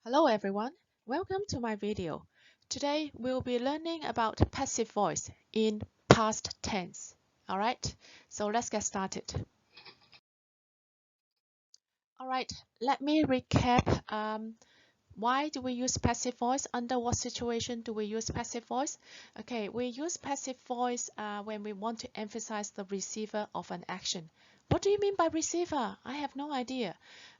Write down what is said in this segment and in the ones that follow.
Hello everyone, welcome to my video. Today we'll be learning about passive voice in past tense. Alright, so let's get started. Alright, let me recap. Why do we use passive voice? Under what situation do we use passive voice? Okay, we use passive voice when we want to emphasize the receiver of an action. What do you mean by receiver? I have no idea.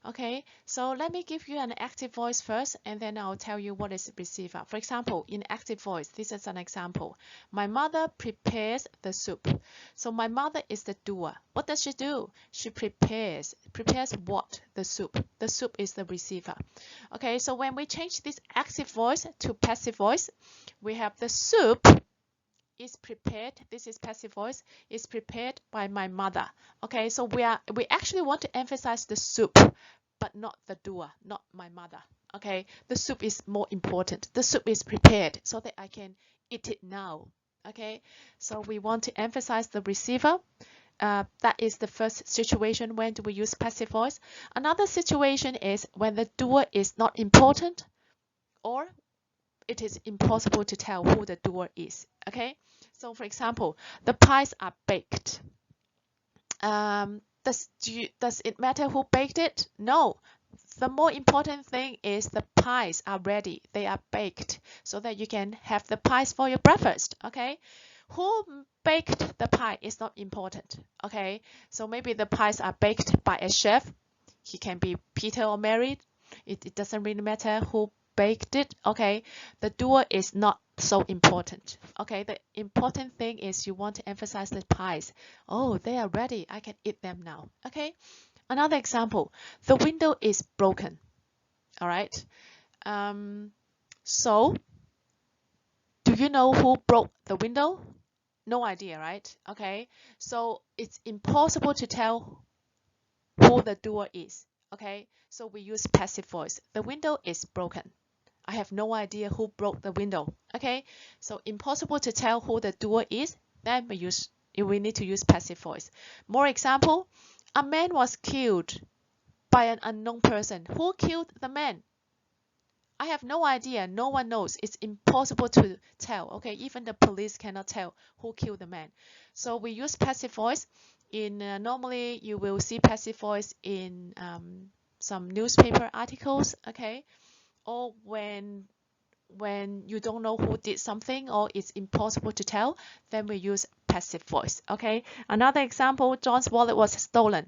Okay, so let me give you an active voice first, and then I'll tell you what is receiver. For example, in active voice, this is an example. My mother prepares the soup. So my mother is the doer. What does she do? She prepares. Prepares what? The soup. The soup is the receiver. Okay, so when we change this active voice to passive voice, we have the soup is prepared. This is passive voice, is prepared by my mother. Okay, so we actually want to emphasize the soup, but not the doer, not my mother. Okay, the soup is more important. The soup is prepared so that I can eat it now. Okay, so we want to emphasize the receiver. That is the first situation when do we use passive voice. Another situation is when the doer is not important or it is impossible to tell who the doer is. Okay, so for example, the pies are baked. Does it matter who baked it? No. The more important thing is the pies are ready. They are baked so that you can have the pies for your breakfast. Okay, who baked the pie is not important. Okay, so maybe the pies are baked by a chef. He can be Peter or Mary. It doesn't really matter who baked it. Okay, the doer is not so important. Okay, the important thing is you want to emphasize the pies. Oh, they are ready. I can eat them now. Okay, another example, the window is broken. All right, so do you know who broke the window? No idea, right? Okay, so it's impossible to tell who the doer is. Okay, so we use passive voice. The window is broken. I have no idea who broke the window. Okay, so impossible to tell who the doer is. Then we need to use passive voice. More example, a man was killed by an unknown person. Who killed the man? I have no idea. No one knows. It's impossible to tell. Okay, even the police cannot tell who killed the man. So we use passive voice. Normally you will see passive voice in some newspaper articles. Okay, or when you don't know who did something or it's impossible to tell, then we use passive voice. Okay, another example, John's wallet was stolen.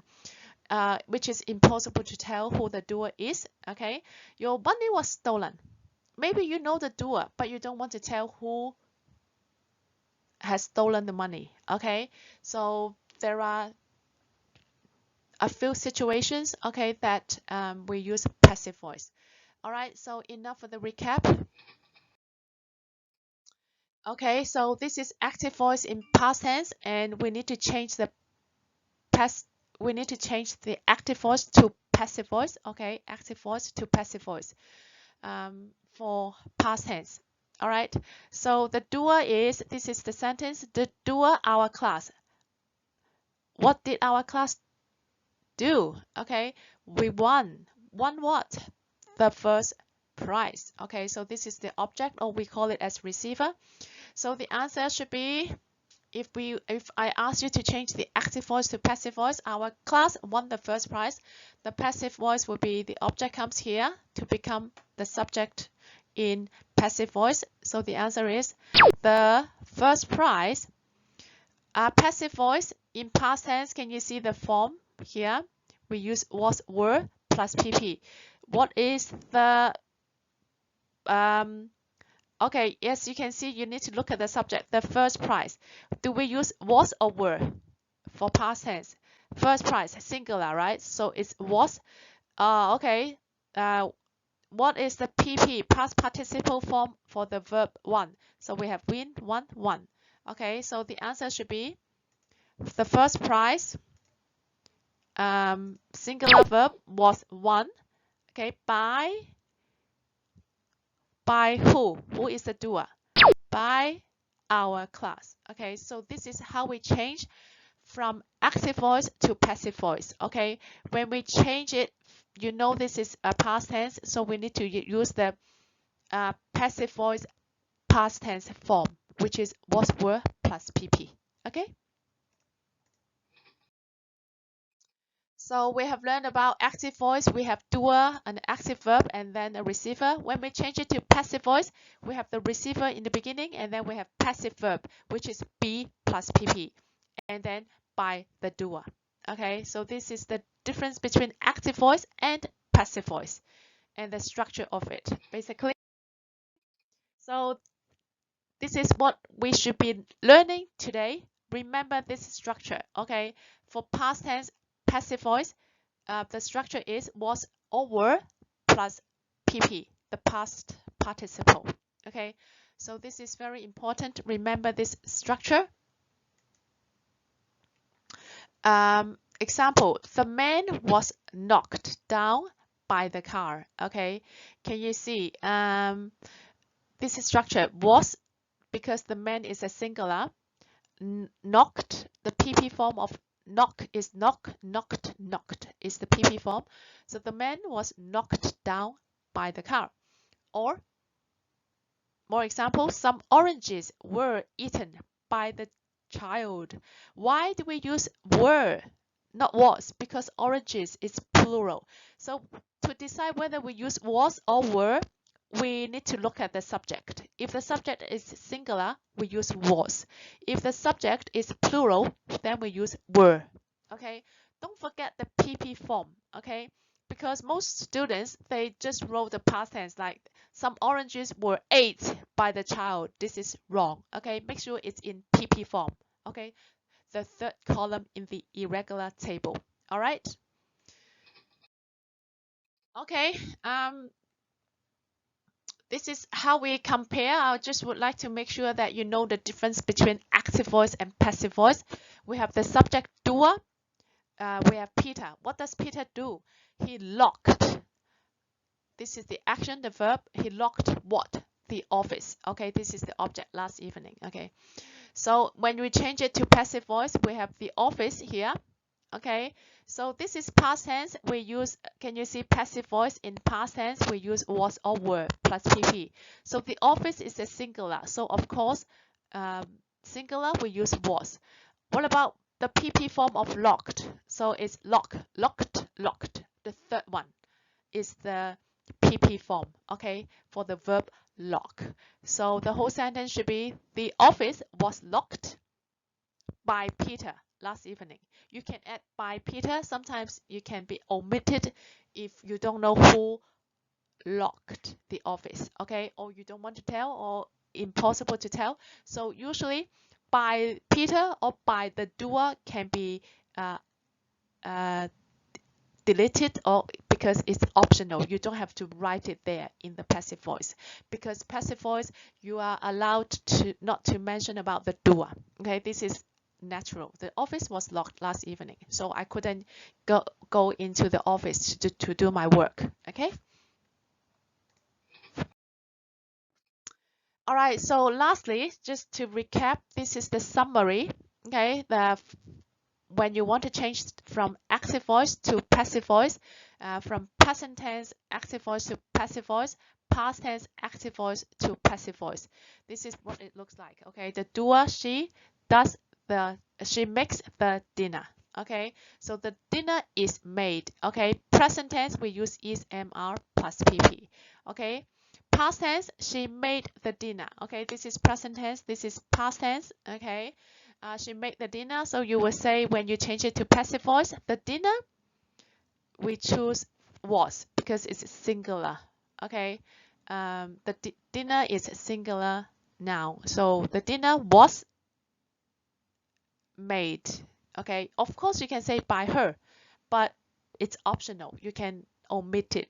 Which is impossible to tell who the doer is. Okay, your money was stolen. Maybe you know the doer, but you don't want to tell who has stolen the money. Okay, so there are a few situations, okay, that we use passive voice. All right, so enough for the recap. Okay, so this is active voice in past tense, and we need to change the past. We need to change the active voice to passive voice. Okay, active voice to passive voice for past tense. All right. So the doer is. This is the sentence. The doer, our class. What did our class do? Okay, we won. Won what? The first prize. Okay, so this is the object, or we call it as receiver. So the answer should be, if I ask you to change the active voice to passive voice, our class won the first prize. The passive voice will be the object comes here to become the subject in passive voice. So the answer is the first prize. Passive voice in past tense, can you see the form here? We use was, were plus pp. What is the okay, yes, you can see you need to look at the subject, the first prize. Do we use was or were for past tense? First prize, singular, right? So it's was. Okay. What is the PP, past participle form for the verb one? So we have win, won, won. Okay, so the answer should be the first prize, singular verb was won. Okay, by who? Who is the doer? By our class. Okay, so this is how we change from active voice to passive voice. Okay, when we change it, you know this is a past tense, so we need to use the passive voice past tense form, which is was, were plus pp. Okay. So we have learned about active voice. We have doer, an active verb, and then a receiver. When we change it to passive voice, we have the receiver in the beginning, and then we have passive verb, which is be plus pp, and then by the doer. Okay, so this is the difference between active voice and passive voice, and the structure of it, basically. So this is what we should be learning today. Remember this structure, okay? For past tense, passive voice, the structure is was or were plus pp, the past participle. Okay, so this is very important. Remember this structure. Example, the man was knocked down by the car. Okay, can you see this structure was, because the man is a singular, knocked, the pp form of knock is knock, knocked, knocked is the pp form. So the man was knocked down by the car. Or more examples, some oranges were eaten by the child. Why do we use were, not was? Because oranges is plural. So to decide whether we use was or were, we need to look at the subject. If the subject is singular, we use was. If the subject is plural, then we use were. Okay, don't forget the pp form. Okay, because most students, they just wrote the past tense, like some oranges were ate by the child. This is wrong. Okay, make sure it's in pp form. Okay, the third column in the irregular table. All right. Okay, this is how we compare. I just would like to make sure that you know the difference between active voice and passive voice. We have the subject doer. We have Peter. What does Peter do? He locked. This is the action, the verb. He locked what? The office. Okay, this is the object last evening. Okay, so when we change it to passive voice, we have the office here. Okay, so this is past tense. We use, can you see passive voice in past tense? We use was or were plus pp. So the office is a singular. So of course, singular, we use was. What about the pp form of locked? So it's lock, locked, locked. The third one is the pp form, okay, for the verb lock. So the whole sentence should be, the office was locked by Peter last evening. You can add by Peter. Sometimes you can be omitted if you don't know who locked the office, okay, or you don't want to tell, or impossible to tell. So usually by Peter or by the doer can be deleted, or because it's optional. You don't have to write it there in the passive voice, because passive voice you are allowed to not to mention about the doer. Okay, this is natural. The office was locked last evening, so I couldn't go into the office to do my work. Okay. All right, so lastly, just to recap, this is the summary. Okay, when you want to change from active voice to passive voice, from present tense active voice to passive voice, past tense active voice to passive voice. This is what it looks like. Okay, the doer, she makes the dinner. Okay, so the dinner is made. Okay, present tense we use is mr plus pp. Okay, past tense, she made the dinner. Okay, this is present tense, this is past tense. Okay, she made the dinner. So you will say, when you change it to passive voice, the dinner, we choose was because it's singular. Okay, the dinner is singular now. So the dinner was made. Okay, of course you can say by her, but it's optional. You can omit it,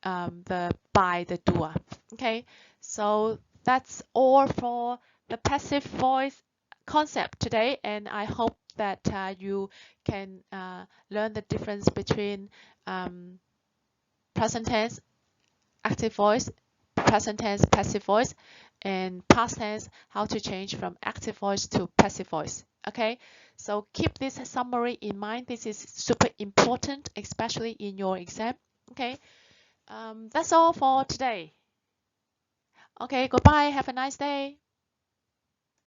the by the doer. Okay, so that's all for the passive voice concept today, and I hope that you can learn the difference between present tense active voice, present tense passive voice, and past tense, how to change from active voice to passive voice. Okay, so keep this summary in mind. This is super important, especially in your exam. Okay, that's all for today. Okay, goodbye. Have a nice day.